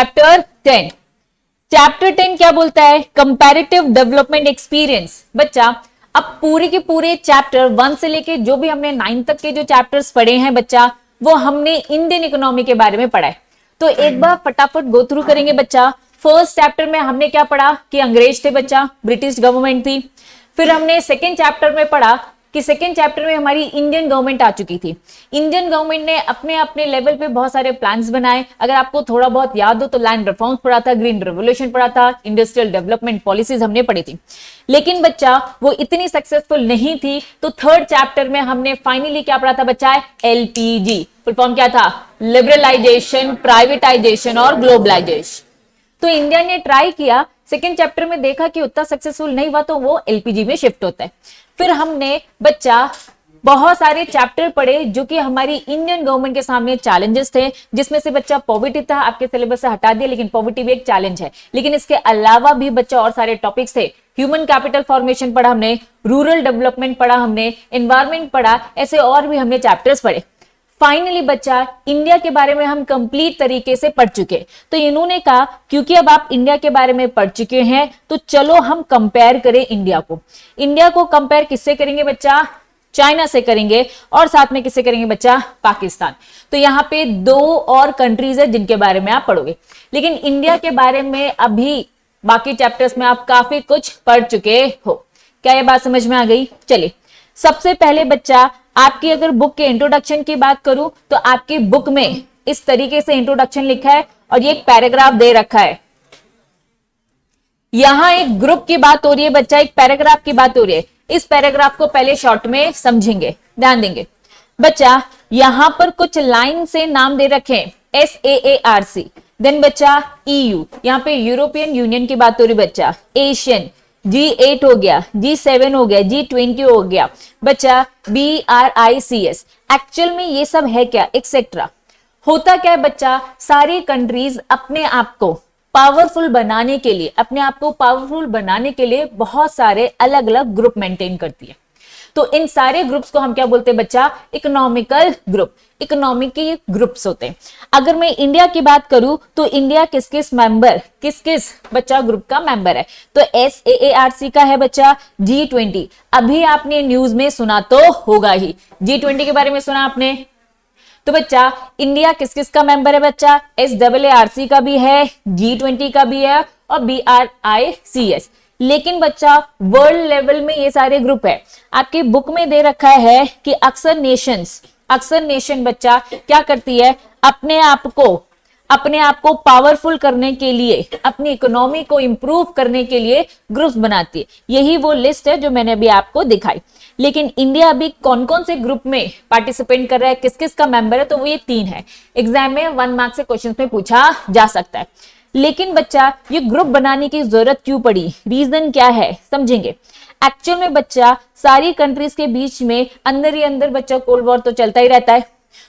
Chapter 10। Chapter 10 क्या बोलता है? Comparative development experience. बच्चा अब पूरे के पूरे चैप्टर 1 से लेके जो भी हमने 9 तक के जो चैप्टर्स पढ़े हैं बच्चा, वो हमने इंडियन इकोनॉमी के बारे में पढ़ा है। तो एक बार फटाफट गो थ्रू करेंगे बच्चा। फर्स्ट चैप्टर में हमने क्या पढ़ा कि अंग्रेज थे बच्चा, ब्रिटिश गवर्नमेंट थी। फिर हमने सेकेंड चैप्टर में पढ़ा कि सेकेंड चैप्टर में हमारी इंडियन गवर्नमेंट आ चुकी थी। इंडियन गवर्नमेंट ने अपने अपने लेवल पे बहुत सारे प्लान्स बनाए। अगर आपको थोड़ा बहुत याद हो तो लैंड रिफॉर्म्स पढ़ा था, ग्रीन रेवोल्यूशन पढ़ा था, इंडस्ट्रियल डेवलपमेंट पॉलिसीज हमने पढ़ी थी। लेकिन बच्चा वो इतनी सक्सेसफुल नहीं थी। तो थर्ड चैप्टर में हमने फाइनली क्या पढ़ा था बच्चा? एलपीजी। फुल फॉर्म क्या था? लिबरलाइजेशन, प्राइवेटाइजेशन और ग्लोबलाइजेशन। तो इंडिया ने ट्राई किया, सेकेंड चैप्टर में देखा कि उतना सक्सेसफुल नहीं हुआ तो वो एलपीजी में शिफ्ट होता है। फिर हमने बच्चा बहुत सारे चैप्टर पढ़े जो कि हमारी इंडियन गवर्नमेंट के सामने चैलेंजेस थे, जिसमें से बच्चा पॉवर्टी था, आपके सिलेबस से हटा दिया, लेकिन पॉवर्टी भी एक चैलेंज है। लेकिन इसके अलावा भी बच्चा और सारे टॉपिक्स थे। ह्यूमन कैपिटल फॉर्मेशन पढ़ा हमने, रूरल डेवलपमेंट पढ़ा हमने, एनवायरमेंट पढ़ा, ऐसे और भी हमने चैप्टर्स पढ़े। फाइनली बच्चा इंडिया के बारे में हम कंप्लीट तरीके से पढ़ चुके। तो इन्होंने कहा क्योंकि अब आप इंडिया के बारे में पढ़ चुके हैं तो चलो हम कंपेयर करें इंडिया को। इंडिया को कंपेयर किससे करेंगे बच्चा? चाइना से करेंगे, और साथ में किससे करेंगे बच्चा? पाकिस्तान। तो यहाँ पे 2 और कंट्रीज है जिनके बारे में आप पढ़ोगे। लेकिन इंडिया के बारे में अभी बाकी चैप्टर्स में आप काफी कुछ पढ़ चुके हो। क्या ये बात समझ में आ गई? चलिए, सबसे पहले बच्चा आपकी अगर बुक के इंट्रोडक्शन की बात करूं तो आपकी बुक में इस तरीके से इंट्रोडक्शन लिखा है और ये एक पैराग्राफ दे रखा है। यहां एक ग्रुप की बात हो रही है बच्चा, एक पैराग्राफ की बात हो रही है। इस पैराग्राफ को पहले शॉर्ट में समझेंगे, ध्यान देंगे बच्चा। यहां पर कुछ लाइन से नाम दे रखे हैं, SAARC, देन बच्चा EU, यहां पे यूरोपियन यूनियन की बात हो रही बच्चा, एशियन, G8 हो गया, G7 हो गया, G20 हो गया बच्चा, BRICS। एक्चुअल में ये सब है क्या? एक्सेट्रा। होता क्या है बच्चा? सारी कंट्रीज अपने आप को पावरफुल बनाने के लिए, अपने आप को पावरफुल बनाने के लिए बहुत सारे अलग अलग ग्रुप मेंटेन करती है। तो इन सारे ग्रुप्स को हम क्या बोलते हैं बच्चा? Economical group. इकोनॉमिक के ग्रुप्स होते हैं। अगर मैं इंडिया की बात करूं तो इंडिया किस किस मेंबर, किस किस बच्चा ग्रुप का मेंबर है? तो SAARC का है बच्चा G20। अभी आपने न्यूज में सुना तो होगा ही, G20 के बारे में सुना आपने। तो बच्चा इंडिया किस किस का मेंबर है बच्चा? SAARC का भी है, G20 का भी है और BRICS। लेकिन बच्चा वर्ल्ड लेवल में ये सारे ग्रुप है। आपकी बुक में दे रखा है कि अक्सर नेशन बच्चा क्या करती है? अपने आप को पावरफुल करने के लिए, अपनी इकोनॉमी को इंप्रूव करने के लिए ग्रुप्स बनाती है। यही वो लिस्ट है जो मैंने अभी आपको दिखाई। लेकिन इंडिया अभी कौन कौन से ग्रुप में पार्टिसिपेट कर रहा है, किस किस का मेंबर है? तो वो ये 3 है। एग्जाम में 1 मार्क्स से क्वेश्चन में पूछा जा सकता है। लेकिन बच्चा ये ग्रुप बनाने की जरूरत क्यों पड़ी, रीजन क्या है, समझेंगे। एक्चुअल में बच्चा सारी कंट्रीज के बीच में अंदर ही अंदर बच्चा कोल्ड वॉर तो चलता ही रहता है।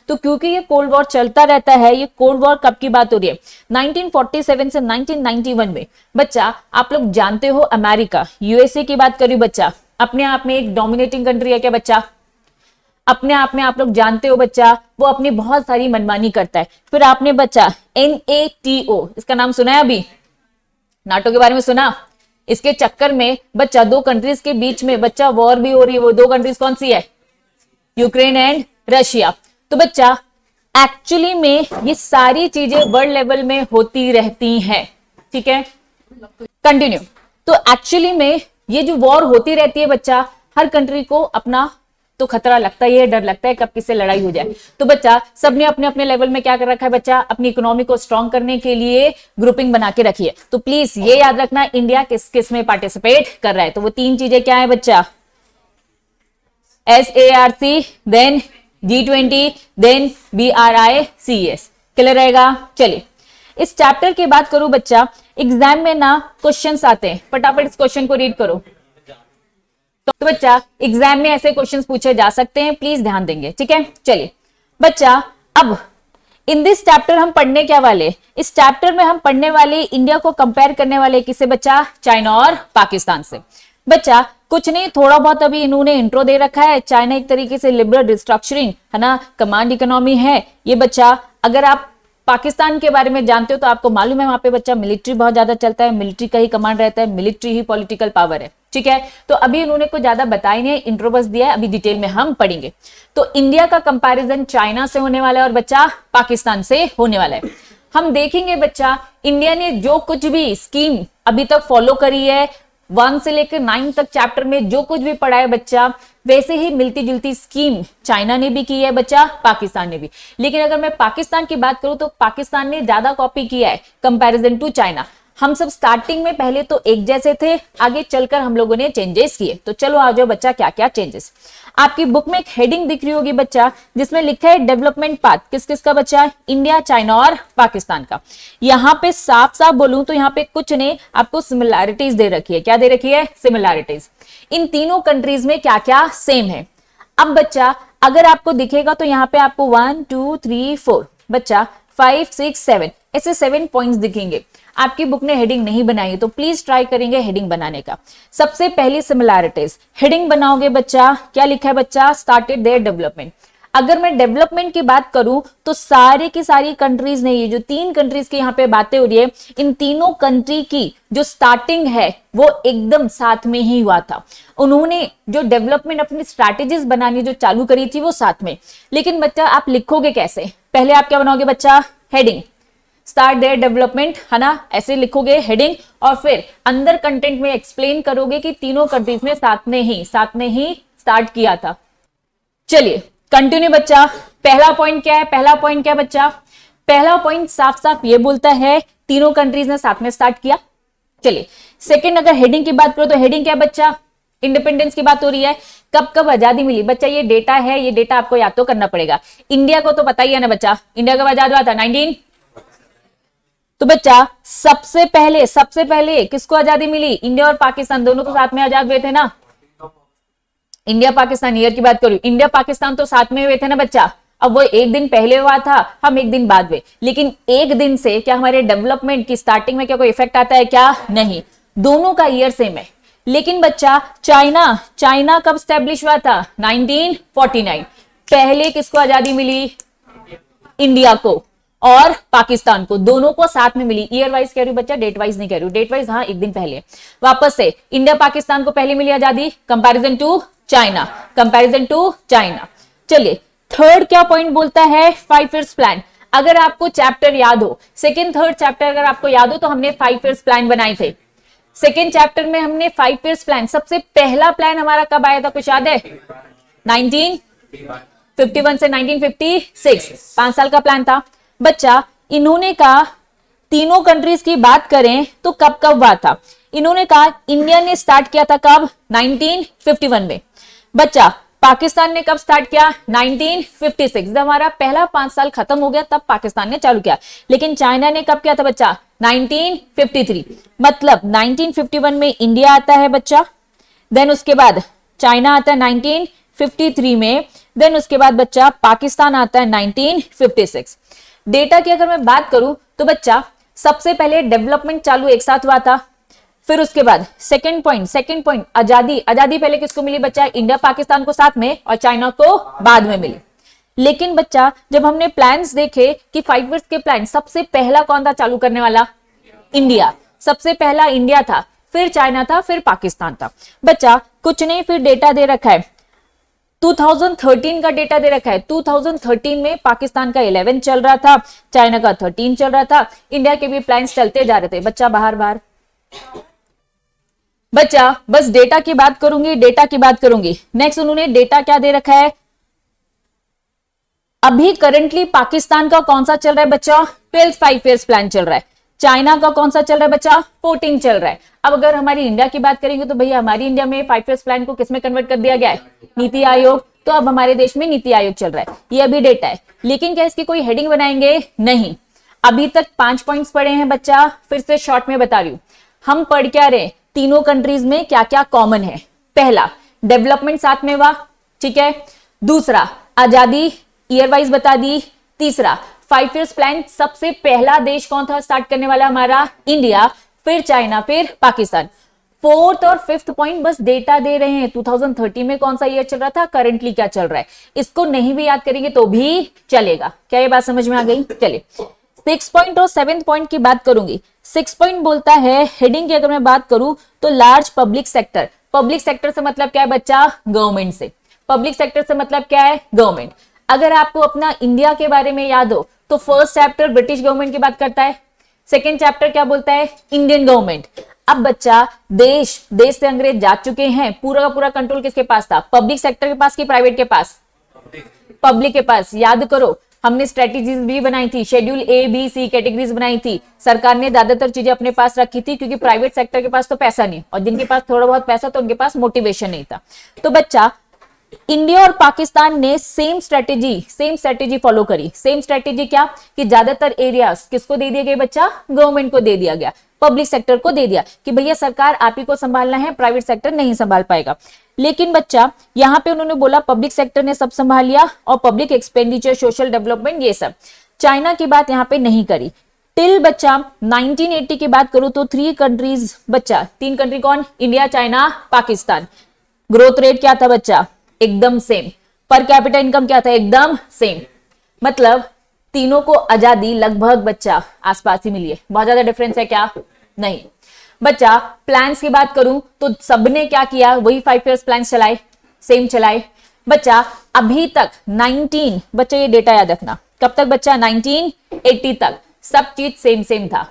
तो क्योंकि ये कोल्ड वॉर चलता रहता है, ये कोल्ड वॉर कब की बात हो रही है? 1947 से 1991 में। बच्चा आप लोग जानते हो अमेरिका, USA की बात करी बच्चा, अपने आप में एक डोमिनेटिंग कंट्री है क्या बच्चा? अपने आप में आप लोग जानते हो बच्चा, वो अपनी बहुत सारी मनमानी करता है। फिर आपने बच्चा NATO, इसका नाम सुना है? अभी नाटो के बारे में सुना? इसके चक्कर में बच्चा 2 कंट्रीज के बीच में बच्चा वॉर भी हो रही है। वो 2 कंट्रीज कौन सी है? Ukraine and Russia. तो बच्चा एक्चुअली में ये सारी चीजें वर्ल्ड लेवल में होती रहती हैं, ठीक है? कंटिन्यू। तो एक्चुअली में ये जो वॉर होती रहती है बच्चा, हर कंट्री को अपना तो खतरा लगता ही है, डर लगता है कब किससे लड़ाई हो जाए। तो बच्चा सबने अपने अपने लेवल में क्या कर रखा है बच्चा? अपनी इकोनॉमी को स्ट्रॉन्ग करने के लिए ग्रुपिंग बना के रखी है। तो प्लीज ये याद रखना इंडिया किस किस में पार्टिसिपेट कर रहा है। तो वो 3 चीजें क्या है बच्चा? SAARC, then G20, then BRICS। Clear रहेगा? चलिए, इस चैप्टर की बात करूं बच्चा, एग्जाम में ना क्वेश्चंस आते हैं, फटाफट इस क्वेश्चन को रीड करो। तो बच्चा एग्जाम में ऐसे क्वेश्चंस पूछे जा सकते हैं, प्लीज ध्यान देंगे, ठीक है? चलिए बच्चा, अब इन दिस चैप्टर हम पढ़ने क्या वाले? इस चैप्टर में हम पढ़ने वाले इंडिया को कंपेयर करने वाले किससे बच्चा? चाइना और पाकिस्तान से। बच्चा कुछ नहीं, थोड़ा बहुत अभी इन्होंने इंट्रो दे रखा है। चाइना एक तरीके से लिबरल रिस्ट्रक्चरिंग है ना, कमांड इकोनॉमी है ये बच्चा। अगर आप पाकिस्तान के बारे में जानते हो तो आपको मालूम है वहां पे बच्चा मिलिट्री बहुत ज्यादा चलता है, मिलिट्री का ही कमांड रहता है, मिलिट्री ही पॉलिटिकल पावर है, ठीक है। तो अभी उन्होंने कुछ ज्यादा बताया नहीं, इंट्रो बस दिया है, अभी डिटेल में हम पढ़ेंगे। तो इंडिया का कंपैरिजन चाइना से होने वाला है और बच्चा पाकिस्तान से होने वाला है। हम देखेंगे बच्चा इंडिया ने जो कुछ भी स्कीम अभी तक फॉलो करी है, 1 से लेकर 9 तक चैप्टर में जो कुछ भी पढ़ा है बच्चा, वैसे ही मिलती जुलती स्कीम चाइना ने भी की है बच्चा, पाकिस्तान ने भी। लेकिन अगर मैं पाकिस्तान की बात करूं तो पाकिस्तान ने ज्यादा कॉपी किया है कंपैरिजन टू चाइना। हम सब स्टार्टिंग में पहले तो एक जैसे थे, आगे चलकर हम लोगों ने चेंजेस किए। तो चलो आ जाओ बच्चा, क्या क्या चेंजेस। आपकी बुक में एक हेडिंग दिख रही होगी बच्चा, जिसमें लिखा है डेवलपमेंट पाथ, किस किस का बच्चा, इंडिया, चाइना और पाकिस्तान का। यहाँ पे साफ साफ बोलूं तो यहाँ पे कुछ नहीं, आपको सिमिलैरिटीज दे रखी है। क्या दे रखी है? सिमिलैरिटीज। इन तीनों कंट्रीज में क्या क्या सेम है। अब बच्चा अगर आपको दिखेगा तो यहाँ पे आपको 1 2 3 4 बच्चा 5 6 7 ऐसे 7 पॉइंट्स दिखेंगे। आपकी बुक ने हेडिंग नहीं बनाई तो प्लीज ट्राई करेंगे हेडिंग बनाने का। सबसे पहली सिमिलैरिटीज, हेडिंग बनाओगे बच्चा, क्या लिखा है बच्चा, स्टार्टेड देयर डेवलपमेंट। अगर मैं डेवलपमेंट की बात करूं तो सारे की सारी कंट्रीज ने, ये जो 3 कंट्रीज की यहाँ पे बातें हो रही है, इन तीनों कंट्री की जो स्टार्टिंग है वो एकदम साथ में ही हुआ था। उन्होंने जो डेवलपमेंट अपनी स्ट्रैटेजीज बनानी जो चालू करी थी वो साथ में। लेकिन बच्चा आप लिखोगे कैसे? पहले आप क्या बनाओगे बच्चा, हेडिंग, स्टार्ट देयर डेवलपमेंट, है ना, ऐसे लिखोगे हेडिंग, और फिर अंदर कंटेंट में एक्सप्लेन करोगे कि तीनों कंट्रीज ने साथ में ही स्टार्ट किया था। चलिए कंटिन्यू बच्चा। पहला पॉइंट क्या है? पहला पॉइंट क्या बच्चा? पहला पॉइंट साफ साफ ये बोलता है तीनों कंट्रीज ने साथ में स्टार्ट किया। चलिए सेकंड, अगर हेडिंग की बात करो तो हेडिंग क्या बच्चा, इंडिपेंडेंस की बात हो रही है। कब कब आजादी मिली बच्चा, ये डेटा है, ये डेटा आपको याद तो करना पड़ेगा। इंडिया को तो पता ही है ना बच्चा, इंडिया कब आजाद हुआ था, 19। तो बच्चा सबसे पहले किसको आजादी मिली? इंडिया और पाकिस्तान दोनों तो साथ में आजाद हुए थे ना। इंडिया पाकिस्तान ईयर की बात करूं, इंडिया पाकिस्तान तो साथ में हुए थे ना बच्चा। अब वो एक दिन पहले हुआ था, हम एक दिन बाद हुए, लेकिन एक दिन से क्या हमारे डेवलपमेंट की स्टार्टिंग में क्या कोई इफेक्ट आता है? क्या नहीं, दोनों का ईयर सेम है। लेकिन बच्चा चाइना कब स्टैब्लिश हुआ था? 1949। पहले किसको आजादी मिली? इंडिया को और पाकिस्तान को, दोनों को साथ में मिली। ईयर वाइज कह रही हूं बच्चा, डेट वाइज नहीं कह रही हूं। डेट वाइज हाँ एक दिन पहले। वापस से इंडिया पाकिस्तान को पहले मिली आजादी, कंपैरिजन टू चाइना। चलिए थर्ड क्या पॉइंट बोलता है? 5 इयर्स प्लान। अगर आपको चैप्टर याद हो, सेकंड थर्ड चैप्टर अगर आपको याद हो तो हमने 5 इयर्स प्लान बनाए थे। सेकंड चैप्टर में हमने 5 इयर्स प्लान, सबसे पहला प्लान हमारा कब आया था, कुछ याद है? 1951 से 1956, 5 साल का प्लान था बच्चा। इन्होंने कहा तीनों कंट्रीज की बात करें तो कब कब हुआ था? इन्होंने कहा इंडिया ने स्टार्ट किया था कब? 1951 में। बच्चा पाकिस्तान ने कब स्टार्ट किया? 1956। जब हमारा पहला 5 साल खत्म हो गया तब पाकिस्तान ने चालू किया। लेकिन चाइना ने कब किया था बच्चा? 1953। मतलब 1951 में इंडिया आता है बच्चा, देन उसके बाद चाइना आता है 1953 में, देन उसके बाद बच्चा पाकिस्तान आता है 1956। डेटा की अगर मैं बात करूं तो बच्चा सबसे पहले डेवलपमेंट चालू एक साथ हुआ था, फिर उसके बाद सेकंड पॉइंट आजादी पहले किसको मिली बच्चा? इंडिया पाकिस्तान को साथ में और चाइना को बाद में मिली। लेकिन बच्चा जब हमने प्लान्स देखे कि 5 इयर्स के प्लान, सबसे पहला कौन था चालू करने वाला? इंडिया। सबसे पहला इंडिया था, फिर चाइना था, फिर पाकिस्तान था। बच्चा कुछ नहीं, फिर डेटा दे रखा है 2013 का डेटा दे रखा है। 2013 में पाकिस्तान का 11 चल रहा था, चाइना का 13 चल रहा था, इंडिया के भी प्लान्स चलते जा रहे थे। बच्चा बाहर बच्चा बस डेटा की बात करूंगी। नेक्स्ट उन्होंने डेटा क्या दे रखा है? अभी करंटली पाकिस्तान का कौन सा चल रहा है बच्चा? 12th 5 इयर्स प्लान चल रहा है। चाइना का कौन सा चल रहा है बच्चा? 14 चल रहा है। अब अगर हमारी इंडिया की बात करेंगे तो भैया हमारी इंडिया में 5 इयर्स प्लान को किसमें कन्वर्ट कर दिया गया है? नीति आयोग। तो अब हमारे देश में नीति आयोग चल रहा है, ये अभी डेटा है। लेकिन क्या इसकी कोई हेडिंग बनाएंगे? नहीं। अभी तक 5 पॉइंट्स पढ़े हैं बच्चा, फिर से शॉर्ट में बता रही हूं। हम पढ़ क्या रहे? तीनों कंट्रीज में क्या क्या कॉमन है। पहला, डेवलपमेंट साथ में हुआ, ठीक है। दूसरा, आजादी ईयर वाइज बता दी। तीसरा, 5 इयर्स प्लान, सबसे पहला देश कौन था स्टार्ट करने वाला? हमारा इंडिया, फिर चाइना, फिर पाकिस्तान। फोर्थ और फिफ्थ पॉइंट बस डेटा दे रहे हैं। 2030 में कौन सा ईयर चल रहा था, करंटली क्या चल रहा है। इसको नहीं भी याद करेंगे तो भी चलेगा। क्या ये बात समझ में आ गई? चलिए 6 पॉइंट और 7 पॉइंट की बात करूंगी। 6 पॉइंट बोलता है, हेडिंग की अगर मैं बात करूं तो large public sector. Public sector से मतलब क्या है बच्चा? गवर्नमेंट से। पब्लिक सेक्टर से मतलब क्या है? गवर्नमेंट। अगर आपको अपना इंडिया के बारे में याद हो तो फर्स्ट चैप्टर ब्रिटिश गवर्नमेंट की बात करता है, सेकेंड चैप्टर क्या बोलता है? Indian government. अब बच्चा देश से अंग्रेज जा चुके हैं, पूरा का पूरा कंट्रोल किसके पास था? पब्लिक सेक्टर के पास कि प्राइवेट के पास? पब्लिक के पास। याद करो हमने स्ट्रेटेजीज भी बनाई थी, schedule A B C categories बनाई थी। सरकार ने ज्यादातर चीजें अपने पास रखी थी क्योंकि प्राइवेट सेक्टर के पास तो पैसा नहीं, और जिनके पास थोड़ा बहुत पैसा तो उनके पास मोटिवेशन नहीं था। तो बच्चा इंडिया और पाकिस्तान ने सेम स्ट्रेटेजी फॉलो करी। सेम स्ट्रेटेजी क्या? कि ज्यादातर एरियाज किसको दे दिया गया बच्चा? गवर्नमेंट को दे दिया गया, पब्लिक सेक्टर को दे दिया कि भैया सरकार आप ही को संभालना है, प्राइवेट सेक्टर नहीं संभाल पाएगा। लेकिन बच्चा यहां पे उन्होंने बोला पब्लिक सेक्टर ने सब संभाल लिया और पब्लिक एक्सपेंडिचर, सोशल डेवलपमेंट, ये सब। चाइना की बात यहां पे नहीं करी। टिल बच्चा 1980 की बात करूं तो 3 कंट्रीज बच्चा, 3 कंट्री कौन? India, China, Pakistan. Growth rate क्या था बच्चा? एकदम सेम। पर कैपिटा इनकम क्या था? एकदम सेम। मतलब तीनों को आजादी लगभग बच्चा आसपास ही मिली है। बहुत ज्यादा डिफरेंस है क्या? नहीं। बच्चा प्लान्स की बात करूं तो सबने क्या किया? वही 5 इयर्स प्लान चलाए, सेम चलाए। बच्चा अभी तक 19, बच्चा ये डेटा याद रखना, कब तक बच्चा? 1980 तक सब चीज सेम था।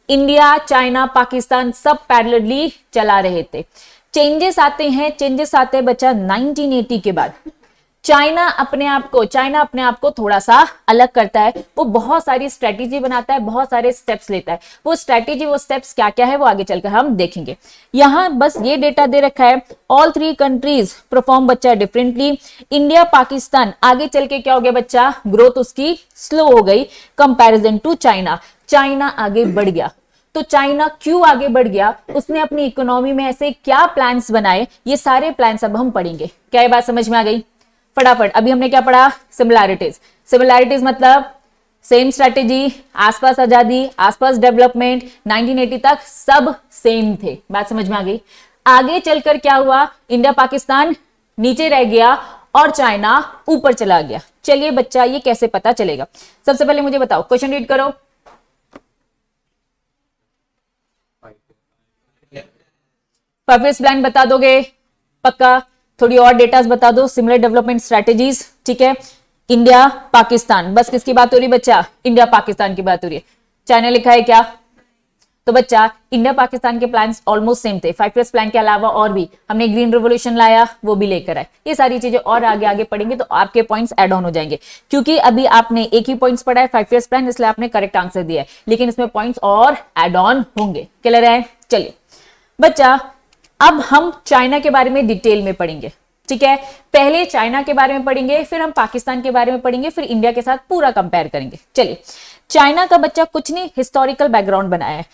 इंडिया, चाइना, पाकिस्तान सब पैरेलली चला रहे थे। चेंजेस आते हैं बच्चा 1980 के बाद। चाइना अपने आप को थोड़ा सा अलग करता है। वो बहुत सारी स्ट्रेटेजी बनाता है, बहुत सारे स्टेप्स लेता है। वो स्ट्रेटेजी, वो स्टेप्स क्या क्या है वो आगे चलकर हम देखेंगे। यहां बस ये डेटा दे रखा है, ऑल 3 कंट्रीज परफॉर्म बच्चा डिफरेंटली। इंडिया, पाकिस्तान आगे चल के क्या हो गया बच्चा? ग्रोथ उसकी स्लो हो गई कंपैरिजन टू चाइना। चाइना आगे बढ़ गया। तो चाइना क्यों आगे बढ़ गया? उसने अपनी इकोनॉमी में ऐसे क्या प्लान्स बनाए? ये सारे प्लान्स अब हम पढ़ेंगे। क्या ये बात समझ में आ गई? फटाफट। अभी हमने क्या पढ़ा? सिमिलैरिटीज मतलब सेम स्ट्रेटेजी, आसपास आजादी, आसपास डेवलपमेंट, 1980 तक सब सेम थे। बात समझ में आ गई? आगे चलकर क्या हुआ? इंडिया पाकिस्तान नीचे रह गया और चाइना ऊपर चला गया। चलिए बच्चा ये कैसे पता चलेगा? सबसे पहले मुझे बताओ, क्वेश्चन रीड करो। 5 इयर्स प्लान बता दोगे? पक्का? थोड़ी और डेटास बता दो, सिमिलर डेवलपमेंट स्ट्रेटेजीज। ठीक है, इंडिया पाकिस्तान, बस किसकी बात हो रही है बच्चा? इंडिया पाकिस्तान की बात हो रही है। चाइना लिखा है क्या? तो बच्चा इंडिया पाकिस्तान के प्लान्स ऑलमोस्ट सेम थे। 5 इयर्स प्लान के अलावा और भी हमने ग्रीन रिवोल्यूशन लाया, वो भी लेकर आए। ये सारी चीजें और आगे पढ़ेंगे तो आपके पॉइंट्स एड ऑन हो जाएंगे, क्योंकि अभी आपने एक ही पॉइंट्स पढ़ा है 5 इयर्स प्लान, इसलिए आपने करेक्ट आंसर दिया है, लेकिन इसमें पॉइंट्स और एड ऑन होंगे। क्लियर है? चलिए बच्चा अब हम चाइना के बारे में डिटेल में पढ़ेंगे। ठीक है, पहले चाइना के बारे में पढ़ेंगे, फिर हम पाकिस्तान के बारे में पढ़ेंगे, फिर इंडिया के साथ पूरा कंपेयर करेंगे। चलिए, चाइना का बच्चा कुछ नहीं, हिस्टोरिकल बैकग्राउंड बनाया है।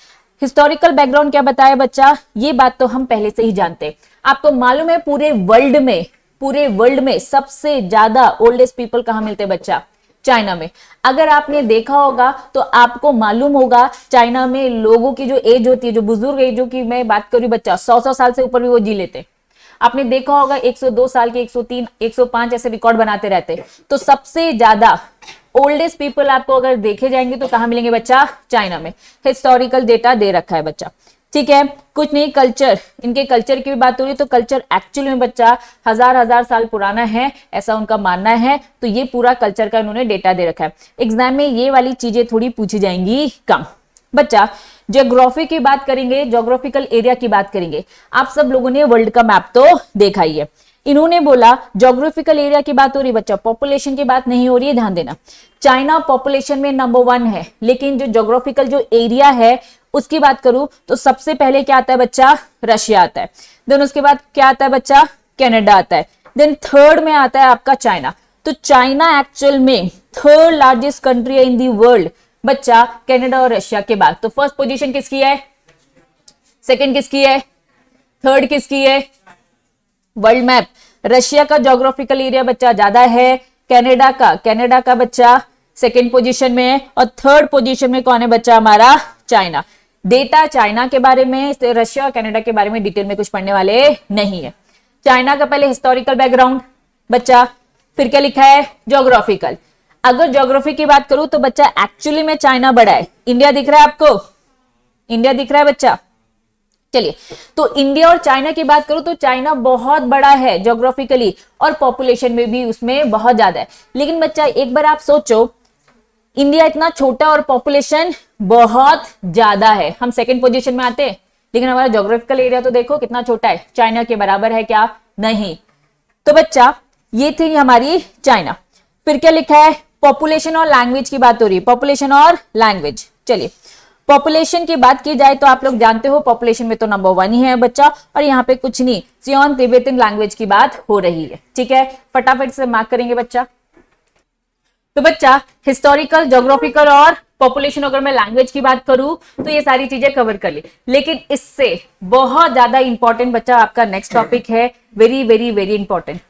हिस्टोरिकल बैकग्राउंड क्या बताया बच्चा? ये बात तो हम पहले से ही जानते हैं। आपको मालूम है पूरे वर्ल्ड में सबसे ज्यादा ओल्डेस्ट पीपल कहां मिलते हैं बच्चा? चाइना में। अगर आपने देखा होगा तो आपको मालूम होगा चाइना में लोगों की जो एज होती है, जो बुजुर्ग एज की मैं बात करूं बच्चा, 100 साल से ऊपर भी वो जी लेते। आपने देखा होगा 102 साल के, 103, 105 ऐसे रिकॉर्ड बनाते रहते। तो सबसे ज्यादा ओल्डेस्ट पीपल आपको अगर देखे जाएंगे तो कहां मिलेंगे बच्चा? चाइना में। हिस्टोरिकल डेटा दे रखा है बच्चा। ठीक है, कुछ नहीं, कल्चर, इनके कल्चर की भी बात हो रही है तो कल्चर एक्चुअली में बच्चा हजार साल पुराना है, ऐसा उनका मानना है। तो ये पूरा कल्चर का इन्होंने डेटा दे रखा है। एग्जाम में ये वाली चीजें थोड़ी पूछी जाएंगी कम। बच्चा ज्योग्राफी की बात करेंगे, ज्योग्राफिकल एरिया की बात करेंगे। आप सब लोगों ने वर्ल्ड का मैप तो देखा ही है। इन्होंने बोला ज्योग्राफिकल एरिया की बात हो रही है बच्चा, पॉपुलेशन की बात नहीं हो रही है, ध्यान देना। चाइना पॉपुलेशन में नंबर 1 है, लेकिन जो ज्योग्राफिकल जो एरिया है उसकी बात करूं तो सबसे पहले क्या आता है बच्चा? रशिया आता है। देन उसके बाद क्या आता है बच्चा? कनाडा आता है। देन थर्ड में आता है आपका चाइना। तो चाइना एक्चुअल में थर्ड लार्जेस्ट कंट्री है इन दी वर्ल्ड बच्चा, कनाडा और रशिया के बाद। तो फर्स्ट पोजीशन किसकी है? सेकंड किसकी है? थर्ड किसकी है? वर्ल्ड मैप रशिया का ज्योग्राफिकल एरिया बच्चा ज्यादा है, कनाडा का बच्चा सेकंड पोजीशन में है, और थर्ड पोजीशन में कौन है बच्चा? हमारा चाइना। डेटा चाइना के बारे में, रशिया और कनाडा के बारे में डिटेल में कुछ पढ़ने वाले नहीं है। चाइना का पहले हिस्टोरिकल बैकग्राउंड बच्चा, फिर क्या लिखा है? ज्योग्राफिकल। अगर ज्योग्राफी की बात करूं तो बच्चा एक्चुअली में चाइना बड़ा है। इंडिया दिख रहा है आपको, इंडिया दिख रहा है बच्चा। चलिए, तो इंडिया और चाइना की बात करूं तो चाइना बहुत बड़ा है ज्योग्राफिकली, और पॉपुलेशन में भी उसमें बहुत ज्यादा है। लेकिन बच्चा एक बार आप सोचो, इंडिया इतना छोटा और पॉपुलेशन बहुत ज्यादा है, हम सेकंड पोजीशन में आते हैं, लेकिन हमारा ज्योग्राफिकल एरिया तो देखो कितना छोटा है, चाइना के बराबर है क्या? नहीं। तो बच्चा ये थी हमारी चाइना। फिर क्या लिखा है? पॉपुलेशन और लैंग्वेज की बात हो रही है, पॉपुलेशन और लैंग्वेज। चलिए, पॉपुलेशन की बात की जाए तो आप लोग जानते हो पॉपुलेशन में तो नंबर 1 ही है बच्चा, और यहाँ पे कुछ नहीं, सियोन तिब्बतन लैंग्वेज की बात हो रही है। ठीक है, फटाफट से मार्क करेंगे बच्चा। तो बच्चा हिस्टोरिकल, ज्योग्राफिकल और पॉपुलेशन, अगर मैं लैंग्वेज की बात करूं तो ये सारी चीजें कवर कर ली। लेकिन इससे बहुत ज्यादा इंपॉर्टेंट बच्चा आपका नेक्स्ट टॉपिक है, very very very important.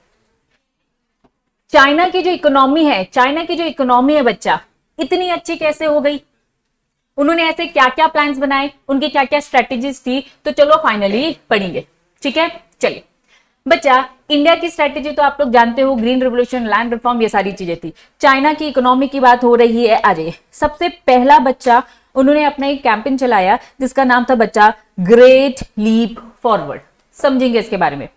China की जो इकोनॉमी है, चाइना की जो इकोनॉमी है बच्चा, इतनी अच्छी कैसे हो गई? उन्होंने ऐसे क्या क्या प्लान्स बनाए, उनकी क्या क्या स्ट्रेटेजीज थी, तो चलो फाइनली पढ़ेंगे। ठीक है, चलिए बच्चा, इंडिया की स्ट्रेटेजी तो आप लोग जानते हो, ग्रीन रिवोल्यूशन, लैंड रिफॉर्म, ये सारी चीजें थी। चाइना की इकोनॉमी की बात हो रही है। आ जाइए, सबसे पहला बच्चा उन्होंने अपना एक कैंपेन चलाया जिसका नाम था बच्चा ग्रेट लीप फॉरवर्ड। समझेंगे इसके बारे में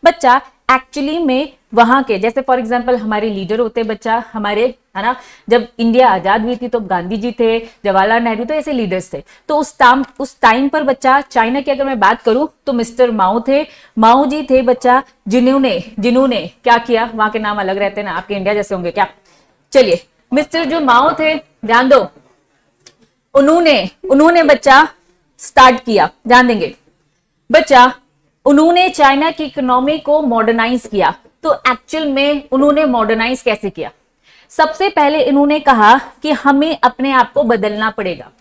बच्चा। एक्चुअली में वहां के, जैसे फॉर एग्जांपल हमारे लीडर होते बच्चा, हमारे, है ना, जब इंडिया आजाद हुई थी तो गांधी जी थे, जवाहरलाल नेहरू, तो ऐसे लीडर्स थे। तो उस टाइम पर बच्चा चाइना की अगर मैं बात करूं तो मिस्टर माओ थे, माओ जी थे बच्चा, जिन्होंने क्या किया, वहां के नाम अलग रहते हैं ना, आपके इंडिया जैसे होंगे क्या? चलिए, मिस्टर जो माओ थे, ध्यान दो, उन्होंने बच्चा स्टार्ट किया, ध्यान देंगे बच्चा, उन्होंने चाइना की इकोनॉमी को मॉडर्नाइज किया। तो एक्चुअल में उन्होंने मॉडर्नाइज कैसे किया? सबसे पहले इन्होंने कहा कि हमें अपने आप को बदलना पड़ेगा।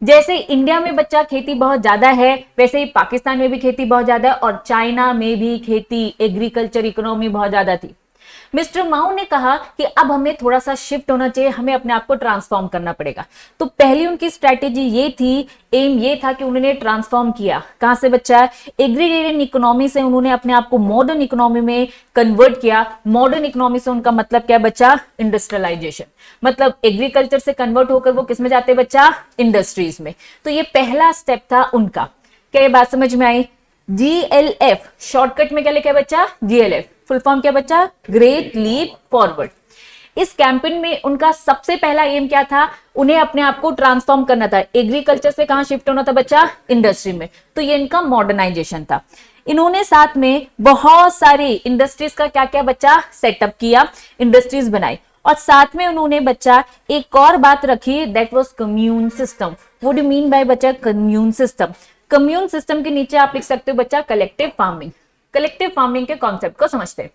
जैसे इंडिया में बच्चा खेती बहुत ज्यादा है, वैसे ही पाकिस्तान में भी खेती बहुत ज्यादा है, और चाइना में भी खेती, एग्रीकल्चर, इकोनॉमी बहुत ज्यादा थी। मिस्टर माओ ने कहा कि अब हमें थोड़ा सा शिफ्ट होना चाहिए, हमें अपने आप को ट्रांसफॉर्म करना पड़ेगा। तो पहली उनकी स्ट्रेटेजी ये थी, एम ये था कि उन्होंने ट्रांसफॉर्म किया। कहां से बच्चा? एग्रीगेरियन इकोनॉमी से उन्होंने अपने आप को मॉडर्न इकोनॉमी में कन्वर्ट किया। मॉडर्न इकोनॉमी से उनका मतलब क्या है बच्चा? इंडस्ट्रियलाइजेशन। मतलब एग्रीकल्चर से कन्वर्ट होकर वो किसमें जाते बच्चा? इंडस्ट्रीज में। तो ये पहला स्टेप था उनका। क्या ये बात समझ में आई? GLF शॉर्टकट में क्या लिखा है बच्चा? GLF फुल फॉर्म क्या बच्चा? Great leap forward. इस कैंपेन में उनका सबसे पहला एम क्या था? उन्हें अपने आप को ट्रांसफॉर्म करना था। एग्रीकल्चर से कहां शिफ्ट होना था बच्चा? इंडस्ट्री में। तो ये इनका मॉडर्नाइजेशन था। इन्होंने साथ में बहुत सारी इंडस्ट्रीज का क्या क्या बच्चा? सेटअप किया, इंडस्ट्रीज बनाई। और साथ में उन्होंने बच्चा एक और बात रखी, that was commune system. What do you mean by बच्चा कम्यून सिस्टम? कम्यून सिस्टम के नीचे आप लिख सकते हो बच्चा कलेक्टिव फार्मिंग। कलेक्टिव फार्मिंग के कॉन्सेप्ट को समझते हैं।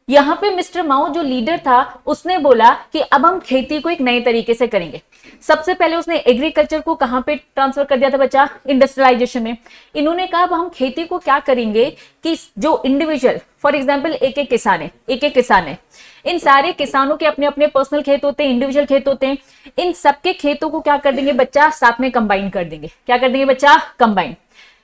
यहां पे मिस्टर माओ जो लीडर था, उसने बोला कि अब हम खेती को एक नए तरीके से करेंगे। सबसे पहले उसने एग्रीकल्चर को कहां पे ट्रांसफर कर दिया था बच्चा? इंडस्ट्रियलाइजेशन में। इन्होंने कहा अब हम खेती को क्या करेंगे कि जो इंडिविजुअल, फॉर एग्जांपल एक एक किसान है, इन सारे किसानों के अपने अपने पर्सनल खेत होते हैं, इंडिविजुअल खेत होते हैं, इन सबके खेतों को क्या कर देंगे बच्चा? साथ में कंबाइन कर देंगे। क्या कर देंगे बच्चा? कंबाइन।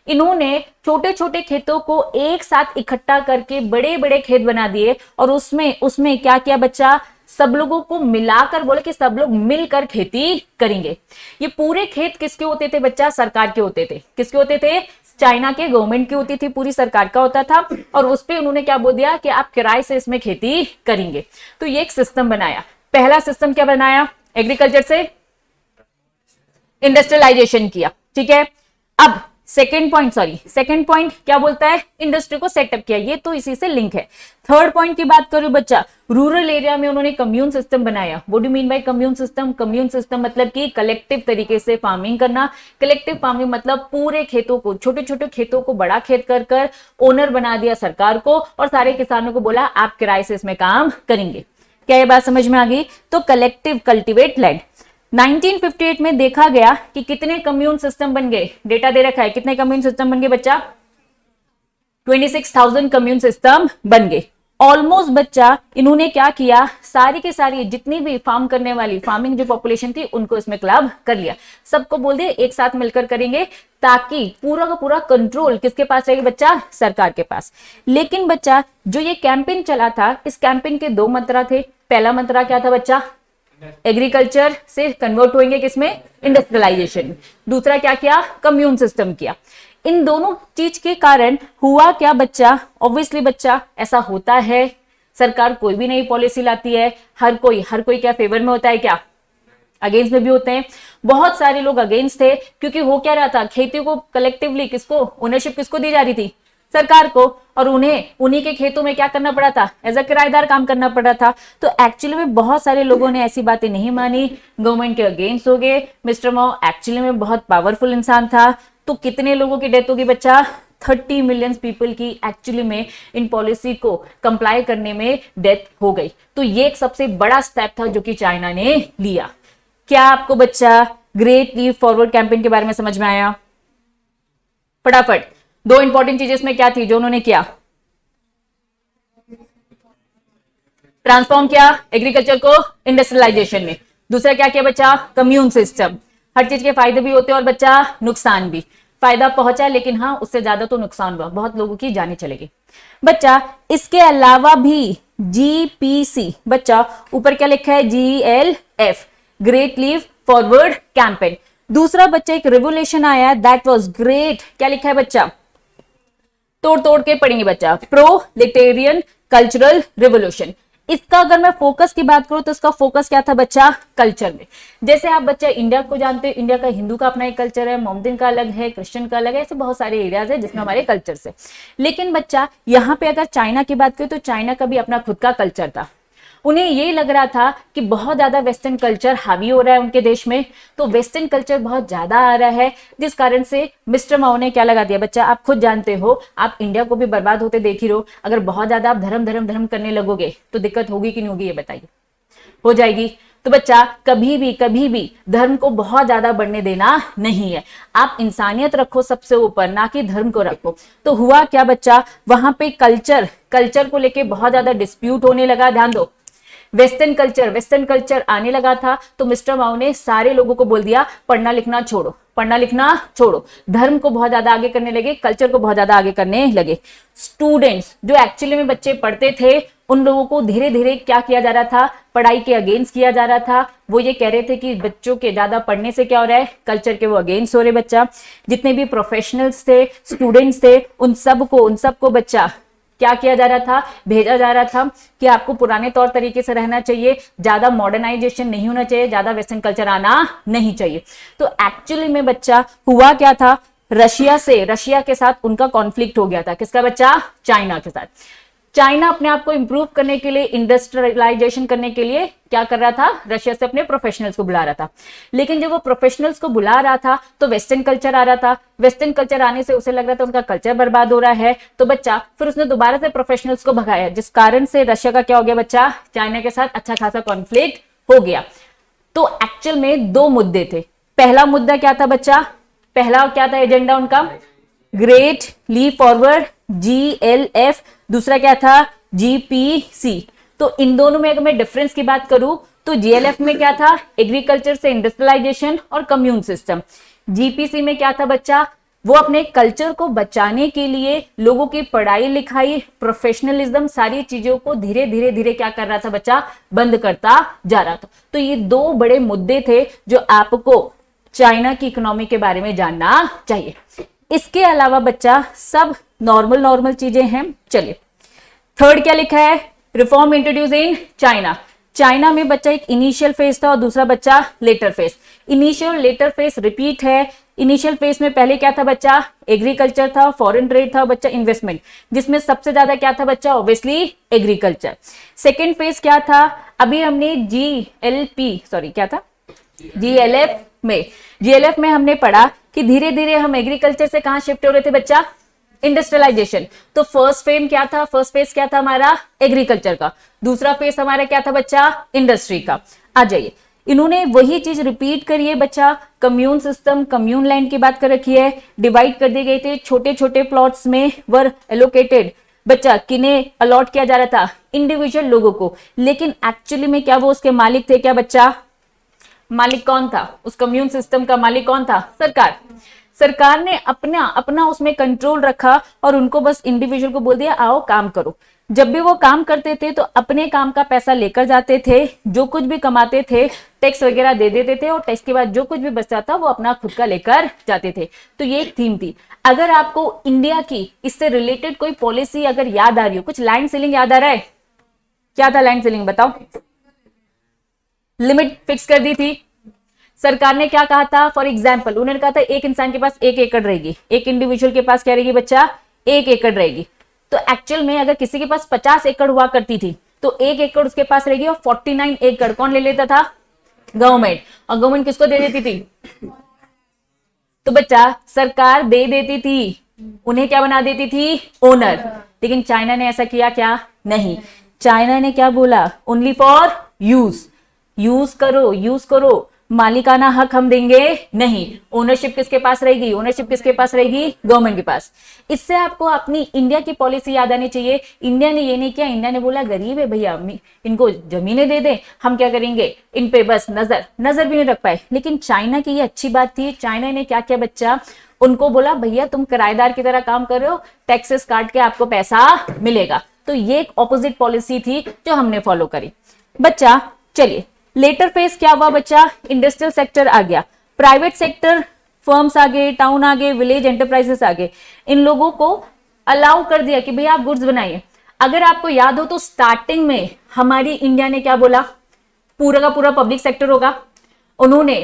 इन्होंने छोटे छोटे खेतों को एक साथ इकट्ठा करके बड़े बड़े खेत बना दिए, और उसमें क्या किया बच्चा? सब लोगों को मिलाकर बोले कि सब लोग मिलकर खेती करेंगे। ये पूरे खेत किसके होते थे बच्चा? सरकार के होते थे। किसके होते थे? चाइना के गवर्नमेंट की होती थी, पूरी सरकार का होता था। और उस पे उन्होंने क्या बोल दिया कि आप किराए से इसमें खेती करेंगे। तो ये एक सिस्टम बनाया। पहला सिस्टम क्या बनाया? एग्रीकल्चर से इंडस्ट्रियलाइजेशन किया। ठीक है, अब सेकेंड पॉइंट क्या बोलता है? इंडस्ट्री को सेटअप किया। ये तो इसी से लिंक है। थर्ड पॉइंट की बात करूं बच्चा, रूरल एरिया में उन्होंने कम्यून सिस्टम बनाया। What do mean by commune system? Commune system मतलब कि कलेक्टिव तरीके से फार्मिंग करना। कलेक्टिव फार्मिंग मतलब पूरे खेतों को, छोटे छोटे खेतों को बड़ा खेत कर ओनर बना दिया सरकार को, और सारे किसानों को बोला आप किराए से इसमें काम करेंगे। क्या ये बात समझ में आ गई? तो कलेक्टिव कल्टीवेट लैंड। 1958 में देखा गया कि कितने कम्यून सिस्टम बन गए। डेटा दे रखा है, कितने कम्यून सिस्टम बन गए बच्चा? 26,000 कम्यून सिस्टम बन गए। ऑलमोस्ट बच्चा इन्होंने क्या किया? सारी के सारी जितनी भी फार्म करने वाली, फार्मिंग जो पॉपुलेशन थी, उनको इसमें क्लब कर लिया। सबको बोल दिया एक साथ मिलकर करेंगे, ताकि पूरा का पूरा कंट्रोल किसके पास रहेगा बच्चा? सरकार के पास। लेकिन बच्चा जो ये कैंपेन चला था, इस कैंपेन के 2 मंत्रा थे। पहला मंत्रा क्या था बच्चा? एग्रीकल्चर से कन्वर्ट होंगे किसमें, इंडस्ट्रियलाइजेशन। दूसरा क्या किया, कम्यून सिस्टम किया। इन दोनों चीज के कारण हुआ क्या बच्चा, ऑब्वियसली बच्चा ऐसा होता है, सरकार कोई भी नई पॉलिसी लाती है, हर कोई क्या फेवर में होता है, क्या अगेंस्ट में भी होते हैं। बहुत सारे लोग अगेंस्ट थे, क्योंकि हो क्या रहा था, खेती को कलेक्टिवली किसको ओनरशिप किसको दी जा रही थी, सरकार को, और उन्हें उन्हीं के खेतों में क्या करना पड़ा था, एज अ किराएदार काम करना पड़ा था। तो एक्चुअली में बहुत सारे लोगों ने ऐसी बातें नहीं मानी, गवर्नमेंट के अगेंस्ट हो गए। मिस्टर माओ एक्चुअली में बहुत पावरफुल इंसान था। तो कितने लोगों की डेथ होगी बच्चा, 30 मिलियन पीपल की एक्चुअली में इन पॉलिसी को कंप्लाई करने में डेथ हो गई। तो ये एक सबसे बड़ा स्टेप था जो कि चाइना ने लिया। क्या आपको बच्चा ग्रेट लीप फॉरवर्ड कैंपेन के बारे में समझ में आया? फटाफट दो इंपॉर्टेंट चीजें इसमें क्या थी जो उन्होंने किया, ट्रांसफॉर्म किया एग्रीकल्चर को इंडस्ट्रियलाइजेशन में। दूसरा क्या किया बच्चा, कम्यून सिस्टम। हर चीज के फायदे भी होते हैं और बच्चा नुकसान भी। फायदा पहुंचा लेकिन हाँ उससे ज्यादा तो नुकसान हुआ, बहुत लोगों की जानें चलेगी बच्चा। इसके अलावा भी जीपीसी, बच्चा ऊपर क्या लिखा है, GLF, great leap forward campaign. दूसरा बच्चा एक रिवोल्यूशन आया, दैट वाज ग्रेट, क्या लिखा है बच्चा, तोड़ तोड़ के पढ़ेंगे बच्चा, प्रोलेटेरियन कल्चरल रिवोल्यूशन। इसका अगर मैं फोकस की बात करूं तो इसका फोकस क्या था बच्चा, कल्चर में। जैसे आप बच्चा इंडिया को जानते हो, इंडिया का हिंदू का अपना एक कल्चर है, मोमदन का अलग है, क्रिश्चियन का अलग है, ऐसे बहुत सारे एरियाज है जिसमें हमारे कल्चर से। लेकिन बच्चा यहाँ पे अगर चाइना की बात करें तो चाइना का भी अपना खुद का कल्चर था। उन्हें ये लग रहा था कि बहुत ज्यादा वेस्टर्न कल्चर हावी हो रहा है उनके देश में, तो वेस्टर्न कल्चर बहुत ज्यादा आ रहा है, जिस कारण से मिस्टर माओ ने क्या लगा दिया बच्चा, आप खुद जानते हो, आप इंडिया को भी बर्बाद होते देख ही रहो। अगर बहुत ज्यादा आप धर्म धर्म धर्म करने लगोगे तो दिक्कत होगी कि नहीं होगी, ये बताइए, हो जाएगी। तो बच्चा कभी भी धर्म को बहुत ज्यादा बढ़ने देना नहीं है। आप इंसानियत रखो सबसे ऊपर, ना कि धर्म को रखो। तो हुआ क्या बच्चा, वहां पे कल्चर को लेके बहुत ज्यादा डिस्प्यूट होने लगा। ध्यान दो, वेस्टर्न कल्चर आने लगा था, तो मिस्टर माओ ने सारे लोगों को बोल दिया पढ़ना लिखना छोड़ो, धर्म को बहुत ज्यादा आगे करने लगे, कल्चर को बहुत ज्यादा आगे करने लगे। स्टूडेंट्स जो एक्चुअली में बच्चे पढ़ते थे, उन लोगों को धीरे धीरे क्या किया जा रहा था, पढ़ाई के अगेंस्ट किया जा रहा था। वो ये कह रहे थे कि बच्चों के ज्यादा पढ़ने से क्या हो रहा है, कल्चर के वो अगेंस्ट हो रहे बच्चा। जितने भी प्रोफेशनल्स थे, स्टूडेंट्स थे, उन सबको बच्चा क्या किया जा रहा था, भेजा जा रहा था कि आपको पुराने तौर तरीके से रहना चाहिए, ज्यादा मॉडर्नाइजेशन नहीं होना चाहिए, ज्यादा वेस्टर्न कल्चर आना नहीं चाहिए। तो एक्चुअली में बच्चा हुआ क्या था, रशिया के साथ उनका कॉन्फ्लिक्ट हो गया था। किसका बच्चा, चाइना के साथ। चाइना अपने आप को इंप्रूव करने के लिए, इंडस्ट्रियलाइजेशन करने के लिए क्या कर रहा था, रशिया से अपने प्रोफेशनल्स को बुला रहा था। लेकिन जब वो प्रोफेशनल्स को बुला रहा था तो वेस्टर्न कल्चर आ रहा था। वेस्टर्न कल्चर आने से उसे लग रहा था उनका कल्चर बर्बाद हो रहा है, तो बच्चा फिर उसने दोबारा से प्रोफेशनल्स को भगाया, जिस कारण से रशिया का क्या हो गया बच्चा, चाइना के साथ अच्छा खासा कॉन्फ्लिक्ट हो गया। तो एक्चुअल में दो मुद्दे थे। पहला मुद्दा क्या था बच्चा, पहला क्या था एजेंडा उनका, ग्रेट लीप फॉरवर्ड GLF, दूसरा क्या था GPC। तो इन दोनों में अगर मैं डिफरेंस की बात करूं तो GLF में क्या था, एग्रीकल्चर से इंडस्ट्रियलाइजेशन और कम्यून सिस्टम। GPC में क्या था बच्चा, वो अपने कल्चर को बचाने के लिए लोगों की पढ़ाई लिखाई, प्रोफेशनलिज्म, सारी चीजों को धीरे धीरे क्या कर रहा था बच्चा, बंद करता जा रहा था। तो ये दो बड़े मुद्दे थे जो आपको चाइना की इकोनॉमी के बारे में जानना चाहिए। इसके अलावा बच्चा सब नॉर्मल चीजें हैं। चलिए थर्ड क्या लिखा है, reform introduce in China. China में बच्चा एक इनिशियल फेज था और दूसरा बच्चा later phase. Initial later phase repeat है। इनिशियल फेज में पहले क्या था बच्चा, एग्रीकल्चर था, फॉरेन ट्रेड था बच्चा, इन्वेस्टमेंट, जिसमें सबसे ज्यादा क्या था बच्चा, ऑब्वियसली एग्रीकल्चर। सेकेंड फेज क्या था, अभी हमने GLF में हमने पढ़ा कि धीरे धीरे हम एग्रीकल्चर से कहां शिफ्ट हो रहे थे बच्चा, इंडस्ट्रियलाइजेशन। तो फर्स्ट फेज क्या था हमारा, एग्रीकल्चर का। दूसरा फेज हमारा क्या था बच्चा, इंडस्ट्री का। आ जाइए, इन्होंने वही चीज रिपीट करी है बच्चा, कम्यून सिस्टम, कम्यून लैंड की बात कर रखी है, डिवाइड कर दिए गए थे छोटे छोटे प्लॉट्स में, वर एलोकेटेड बच्चा, किन्हें अलॉट किया जा रहा था, इंडिविजुअल लोगों को। लेकिन एक्चुअली में क्या वो उसके मालिक थे क्या बच्चा, मालिक कौन था, उस कम्यून सिस्टम का मालिक कौन था, सरकार ने अपना उसमें कंट्रोल रखा और उनको बस इंडिविजुअल को बोल दिया आओ काम करो। जब भी वो काम करते थे तो अपने काम का पैसा लेकर जाते थे, जो कुछ भी कमाते थे टैक्स वगैरह दे देते थे और टैक्स के बाद जो कुछ भी बचता था वो अपना खुद का लेकर जाते थे। तो ये एक थीम थी। अगर आपको इंडिया की इससे रिलेटेड कोई पॉलिसी अगर याद आ रही हो, कुछ लैंड सीलिंग याद आ रहा है? क्या था लैंड सीलिंग बताओ? लिमिट फिक्स कर दी थी सरकार ने। क्या कहा था? फॉर एग्जाम्पल उन्होंने कहा था एक इंसान के पास 1 एकड़ रहेगी, एक इंडिविजुअल के पास क्या रहेगी बच्चा? 1 एकड़ रहेगी। तो एक्चुअल में अगर किसी के पास 50 एकड़ हुआ करती थी तो 1 एकड़ उसके पास रहेगी और 49 एकड़ कौन ले लेता था? गवर्नमेंट। और गवर्नमेंट किसको दे देती थी? तो बच्चा सरकार दे देती थी, उन्हें क्या बना देती थी? ओनर। लेकिन चाइना ने ऐसा किया क्या? नहीं। चाइना ने क्या बोला? ओनली फॉर यूज, यूज करो, यूज करो, मालिकाना हक हम देंगे नहीं। ओनरशिप किसके पास रहेगी? ओनरशिप किसके पास रहेगी? गवर्नमेंट के पास। इससे आपको अपनी इंडिया की पॉलिसी याद आनी चाहिए। इंडिया ने ये नहीं किया, इंडिया ने बोला गरीब है भैया, इनको जमीनें दे दें, हम क्या करेंगे इन पे बस नजर भी नहीं रख पाए। लेकिन चाइना की ये अच्छी बात थी, चाइना ने क्या किया बच्चा? उनको बोला भैया तुम किराएदार की तरह काम कर रहे हो, टैक्सेस काट के आपको पैसा मिलेगा। तो ये एक ऑपोजिट पॉलिसी थी जो हमने फॉलो करी बच्चा। चलिए लेटर फेज क्या हुआ बच्चा? इंडस्ट्रियल सेक्टर आ गया, प्राइवेट सेक्टर फर्म्स आ गए, टाउन आ गए, विलेज एंटरप्राइजेस आ गए। इन लोगों को अलाउ कर दिया कि भैया आप गुड्स बनाइए। अगर आपको याद हो तो स्टार्टिंग में हमारी इंडिया ने क्या बोला? पूरा का पूरा पब्लिक सेक्टर होगा। उन्होंने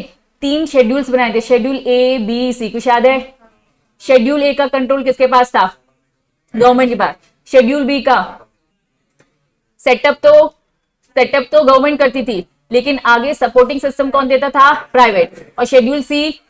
3 शेड्यूल्स बनाए थे, शेड्यूल ए बी सी, कुछ याद है? शेड्यूल ए का कंट्रोल किसके पास था? गवर्नमेंट के पास। शेड्यूल बी का सेटअप तो गवर्नमेंट करती थी, लेकिन आगे सपोर्टिंग सिस्टम कौन देता था? प्राइवेट। और शेड्यूल सी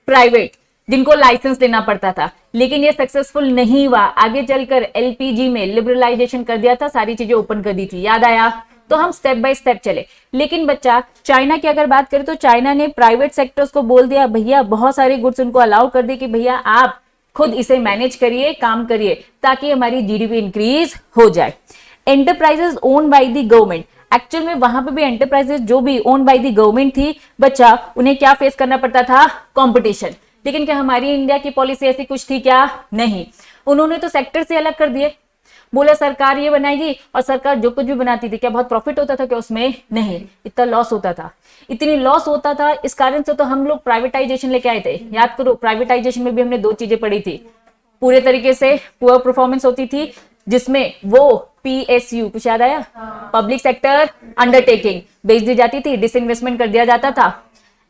प्राइवेट, जिनको लाइसेंस लेना पड़ता था। लेकिन ये सक्सेसफुल नहीं हुआ। आगे चलकर एलपीजी में लिबरलाइजेशन कर दिया था, सारी चीजें ओपन कर दी थी, याद आया? तो हम स्टेप बाय स्टेप चले। लेकिन बच्चा चाइना की अगर बात करें तो चाइना ने प्राइवेट सेक्टर्स को बोल दिया भैया, बहुत सारे गुड्स उनको अलाउ कर दिए कि भैया आप खुद इसे मैनेज करिए, काम करिए, ताकि हमारी जीडीपी इंक्रीज हो जाए। Enterprises own by the government, actual में वहां पे भी एंटरप्राइजेस जो भी ओन बाय द गवर्नमेंट थी बच्चा, उन्हें क्या फेस करना पड़ता था? कंपटीशन। लेकिन क्या हमारी इंडिया की पॉलिसी ऐसी कुछ थी क्या? नहीं। उन्होंने तो सेक्टर से अलग कर दिए, बोला सरकार ये बनाएगी, और सरकार जो कुछ भी बनाती थी क्या बहुत प्रॉफिट होता था क्या उसमें? नहीं, इतना लॉस होता था। इतनी लॉस होता था, इस कारण से तो हम लोग प्राइवेटाइजेशन लेके आए थे। याद करो प्राइवेटाइजेशन में भी हमने 2 चीजें पढ़ी थी। पूरे तरीके से पुअर परफॉर्मेंस होती थी, जिसमें वो पीएसयू, कुछ याद आया? पब्लिक सेक्टर अंडरटेकिंग बेच दी जाती थी, डिसइन्वेस्टमेंट कर दिया जाता था।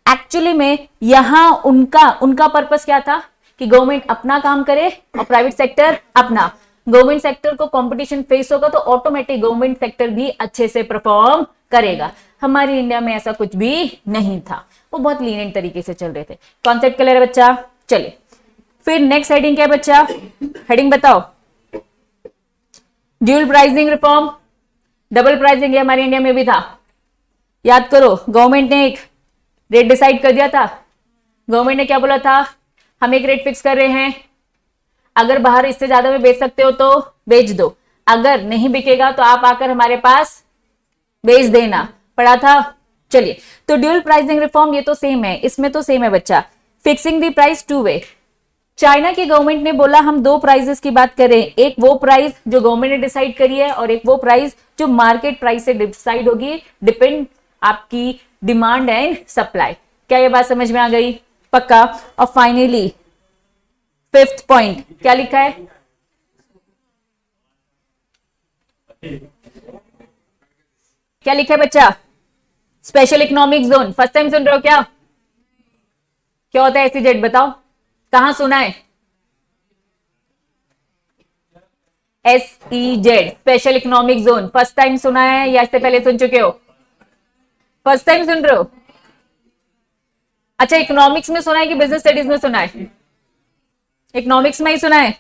एक्चुअली में यहां उनका पर्पस क्या था? कि गवर्नमेंट अपना काम करे और प्राइवेट सेक्टर अपना। गवर्नमेंट सेक्टर को कंपटीशन फेस होगा तो ऑटोमेटिक गवर्नमेंट सेक्टर भी अच्छे से परफॉर्म करेगा। हमारी इंडिया में ऐसा कुछ भी नहीं था, वो बहुत लीनियंट तरीके से चल रहे थे। कॉन्सेप्ट क्लियर है बच्चा? चलिए फिर नेक्स्ट हेडिंग क्या है बच्चा? हेडिंग बताओ। Dual pricing reform, double pricing ये हमारी इंडिया में भी था। याद करो गवर्नमेंट ने एक रेट डिसाइड कर दिया था। गवर्नमेंट ने क्या बोला था? हम एक रेट फिक्स कर रहे हैं, अगर बाहर इससे ज्यादा में बेच सकते हो तो बेच दो, अगर नहीं बिकेगा तो आप आकर हमारे पास बेच देना। पढ़ा था? चलिए तो ड्यूल प्राइसिंग रिफॉर्म ये तो सेम है, इसमें तो सेम है बच्चा। Fixing the price 2 way. China की गवर्नमेंट ने बोला हम 2 प्राइसेस की बात करें, एक वो प्राइस जो गवर्नमेंट ने डिसाइड करी है और एक वो प्राइस जो मार्केट प्राइस से डिसाइड होगी, डिपेंड आपकी डिमांड एंड सप्लाई। क्या ये बात समझ में आ गई? पक्का। और फाइनली 5th पॉइंट क्या लिखा है? क्या लिखा है बच्चा? Special economic zone. First time सुन रहे हो क्या? क्या होता है एसईजेड बताओ, कहां सुना है? SEZ special economic zone first time सुना है या इससे पहले सुन चुके हो? फर्स्ट टाइम सुन रहे हो? अच्छा, इकोनॉमिक्स में सुना है कि बिजनेस स्टडीज में सुना है? इकोनॉमिक्स में ही सुना है,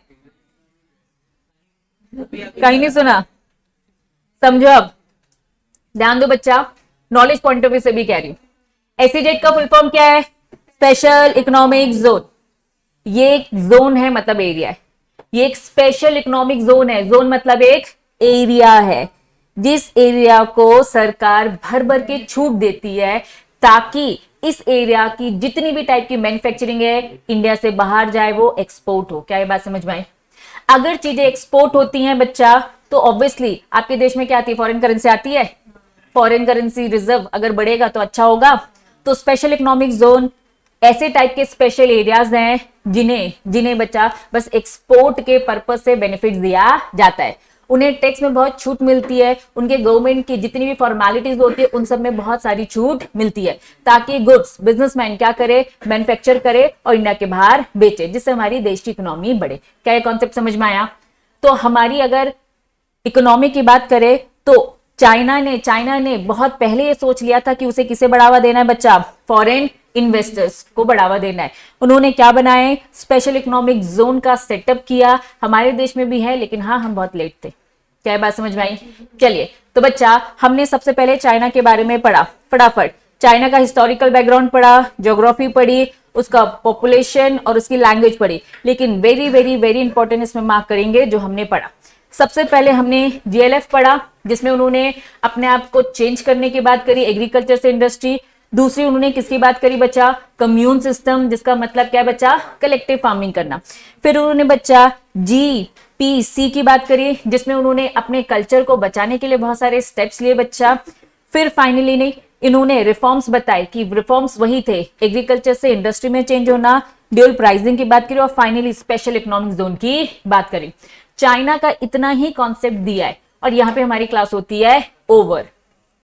कहीं नहीं सुना? समझो अब, ध्यान दो बच्चा, नॉलेज पॉइंट ऑफ व्यू से भी कह रही हूं। एसईजेड का फुल फॉर्म क्या है? Special economic zone. ये एक जोन है मतलब एरिया है, ये एक स्पेशल इकोनॉमिक जोन है। जोन मतलब एक एरिया है, जिस एरिया को सरकार भर भर के छूट देती है ताकि इस एरिया की जितनी भी टाइप की मैन्युफैक्चरिंग है इंडिया से बाहर जाए, वो एक्सपोर्ट हो। क्या ये बात समझ में आई? अगर चीजें एक्सपोर्ट होती हैं बच्चा तो ऑब्वियसली आपके देश में क्या आती है, फॉरेन करेंसी आती है। फॉरेन करेंसी रिजर्व अगर बढ़ेगा तो अच्छा होगा। तो स्पेशल इकोनॉमिक जोन ऐसे टाइप के स्पेशल एरियाज हैं जिन्हें बच्चा बस एक्सपोर्ट के पर्पस से बेनिफिट दिया जाता है। उन्हें टैक्स में बहुत छूट मिलती है, उनके गवर्नमेंट की जितनी भी फॉर्मेलिटीज होती है उन सब में बहुत सारी छूट मिलती है, ताकि गुड्स बिजनेसमैन क्या करे, मैन्युफैक्चर करे और इंडिया के बाहर बेचे, जिससे हमारी देश की इकोनॉमी बढ़े। क्या ये कॉन्सेप्ट समझ में आया? तो हमारी अगर इकोनॉमी की बात करें तो चाइना ने बहुत पहले ये सोच लिया था कि उसे किसे बढ़ावा देना है बच्चा, फॉरेन इन्वेस्टर्स को बढ़ावा देना है। उन्होंने क्या बनाए, स्पेशल इकोनॉमिक जोन का सेटअप किया। हमारे देश में भी है, लेकिन हाँ हम बहुत लेट थे। क्या बात समझ में आई? चलिए, तो बच्चा हमने सबसे पहले चाइना के बारे में पढ़ा। फटाफट चाइना का हिस्टोरिकल बैकग्राउंड पढ़ा, ज्योग्राफी पढ़ी, उसका पॉपुलेशन और उसकी लैंग्वेज पढ़ी। लेकिन वेरी वेरी वेरी इंपॉर्टेंट इसमें मार्क करेंगे जो हमने पढ़ा। सबसे पहले हमने जीएलएफ पढ़ा, जिसमें उन्होंने अपने आप को चेंज करने की बात करी, एग्रीकल्चर से इंडस्ट्री। दूसरी उन्होंने किसकी बात करी बच्चा, कम्यून सिस्टम, जिसका मतलब क्या है बच्चा, कलेक्टिव फार्मिंग करना। फिर उन्होंने बच्चा जीपीसी की बात करी, जिसमें उन्होंने अपने कल्चर को बचाने के लिए बहुत सारे स्टेप्स लिए बच्चा। फिर फाइनली ने इन्होंने रिफॉर्म्स बताए कि रिफॉर्म्स वही थे, एग्रीकल्चर से इंडस्ट्री में चेंज होना, ड्यूल प्राइसिंग की बात करी और फाइनली स्पेशल इकोनॉमिक जोन की बात करी। चाइना का इतना ही कॉन्सेप्ट दिया है और यहाँ पे हमारी क्लास होती है ओवर।